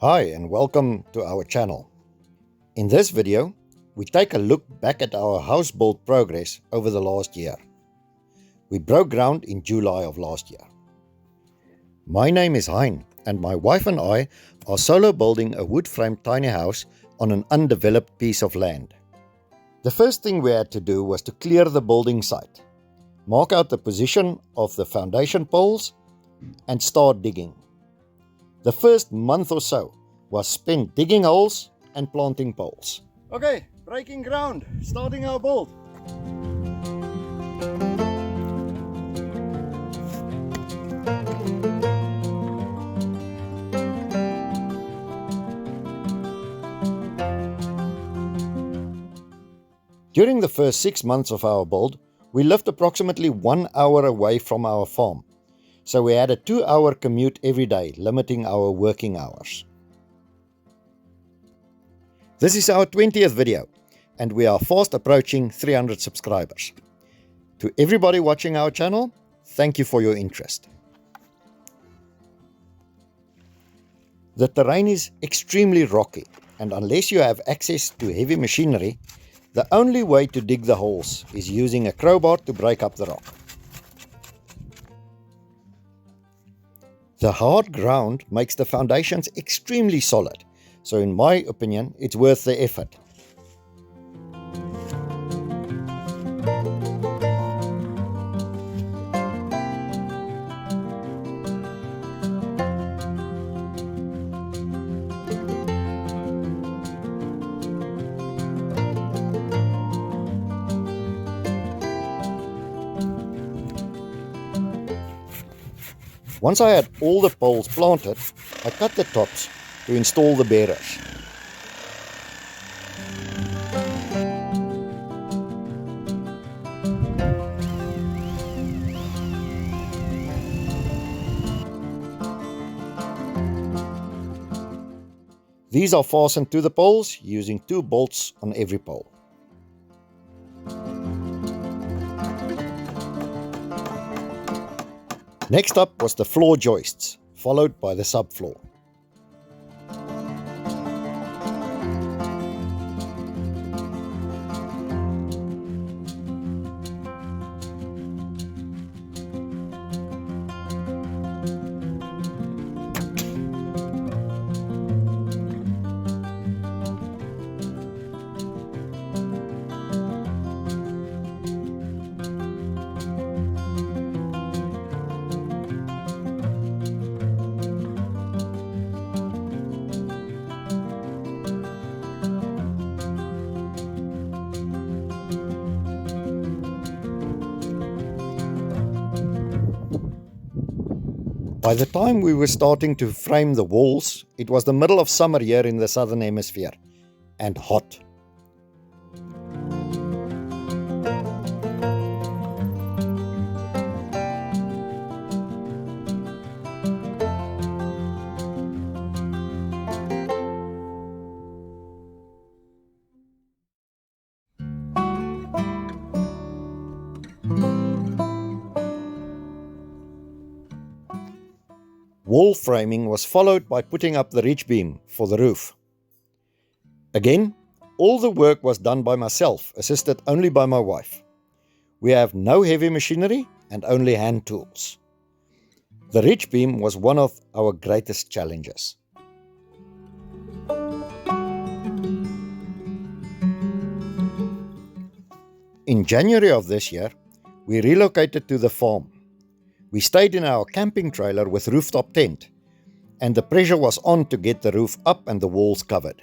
Hi and welcome to our channel. In this video, we take a look back at our house build progress over the last year. We broke ground in July of last year. My name is Hein and my wife and I are solo building a wood frame tiny house on an undeveloped piece of land. The first thing we had to do was to clear the building site, mark out the position of the foundation poles and start digging. The first month or so was spent digging holes and planting poles. Okay, breaking ground, starting our build. During the first 6 months of our build, we lived approximately 1 hour away from our farm. So we had a 2-hour commute every day, limiting our working hours. This is our 20th video, and we are fast approaching 300 subscribers. To everybody watching our channel, thank you for your interest. The terrain is extremely rocky, and unless you have access to heavy machinery, the only way to dig the holes is using a crowbar to break up the rock. The hard ground makes the foundations extremely solid, so in my opinion, it's worth the effort. Once I had all the poles planted, I cut the tops to install the bearers. These are fastened to the poles using 2 bolts on every pole. Next up was the floor joists, followed by the subfloor. By the time we were starting to frame the walls, it was the middle of summer here in the southern hemisphere, and hot. Wall framing was followed by putting up the ridge beam for the roof. Again, all the work was done by myself, assisted only by my wife. We have no heavy machinery and only hand tools. The ridge beam was one of our greatest challenges. In January of this year, we relocated to the farm. We stayed in our camping trailer with rooftop tent, and the pressure was on to get the roof up and the walls covered.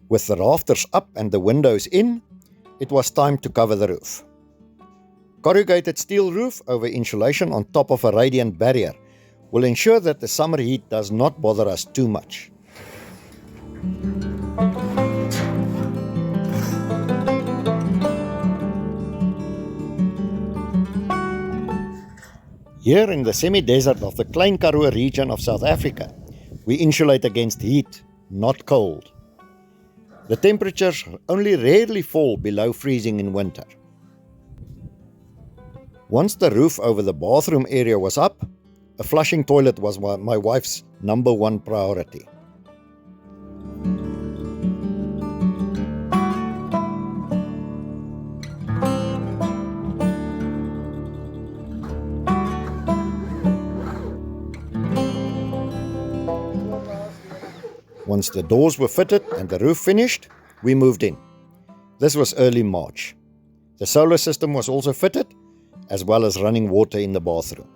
With the rafters up and the windows in, it was time to cover the roof. corrugated steel roof over insulation on top of a radiant barrier will ensure that the summer heat does not bother us too much. Here in the semi-desert of the Klein Karoo region of South Africa, we insulate against heat, not cold. The temperatures only rarely fall below freezing in winter. Once the roof over the bathroom area was up, a flushing toilet was my wife's #1 priority. Once the doors were fitted and the roof finished, we moved in. This was early March. The solar system was also fitted, as well as running water in the bathroom.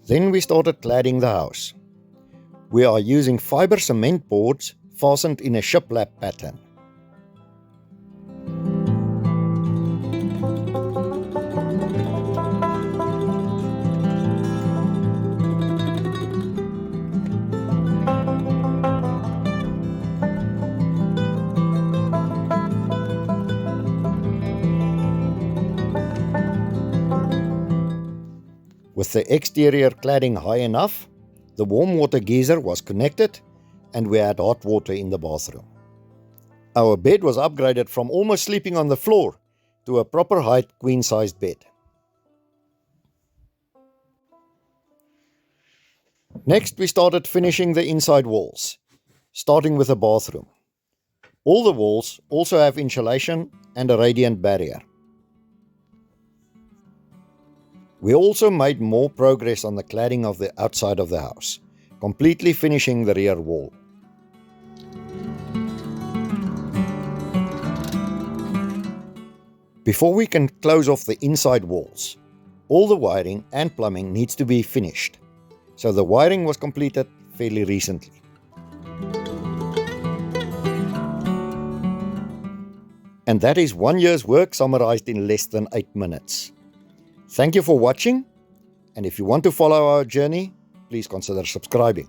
Then we started cladding the house. We are using fiber cement boards fastened in a shiplap pattern. With the exterior cladding high enough, the warm water geyser was connected and we had hot water in the bathroom. Our bed was upgraded from almost sleeping on the floor to a proper height queen-sized bed. Next, we started finishing the inside walls, starting with the bathroom. All the walls also have insulation and a radiant barrier. We also made more progress on the cladding of the outside of the house, completely finishing the rear wall. Before we can close off the inside walls, all the wiring and plumbing needs to be finished, so the wiring was completed fairly recently. And that is 1 year's work summarized in less than 8 minutes. Thank you for watching, and if you want to follow our journey, please consider subscribing.